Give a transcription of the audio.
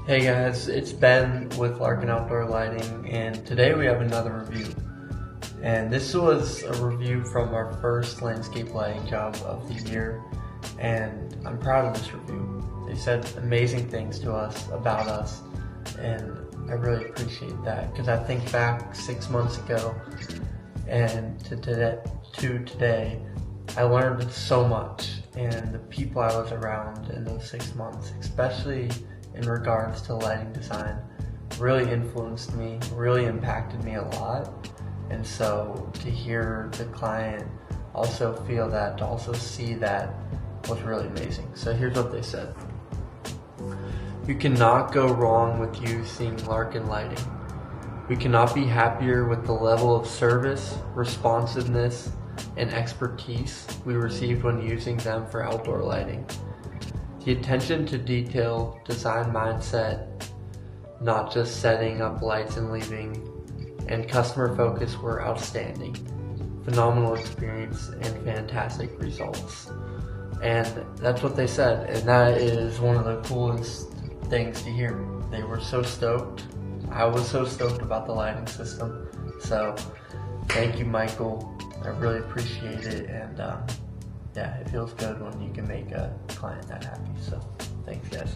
Hey guys, it's Ben with Larkin Outdoor Lighting, and today we have another review. And this was a review from our first landscape lighting job of the year, and I'm proud of this review. They said amazing things to us, about us, and I really appreciate that, because I think back 6 months ago and to today, I learned so much, and the people I was around in those 6 months, especially in regards to lighting design, really influenced me, really impacted me a lot. And so to hear the client also feel that, to also see that, was really amazing. So here's what they said. You cannot go wrong with using Larkin lighting. We cannot be happier with the level of service, responsiveness, and expertise we received when using them for outdoor lighting. The attention to detail, design mindset, not just setting up lights and leaving, and customer focus were outstanding. Phenomenal experience and fantastic results. And that's what they said, and that is one of the coolest things to hear. They were so stoked. I was so stoked about the lighting system. So thank you, Michael. I really appreciate it, and yeah, it feels good when you can make a client that happy. So thanks, guys.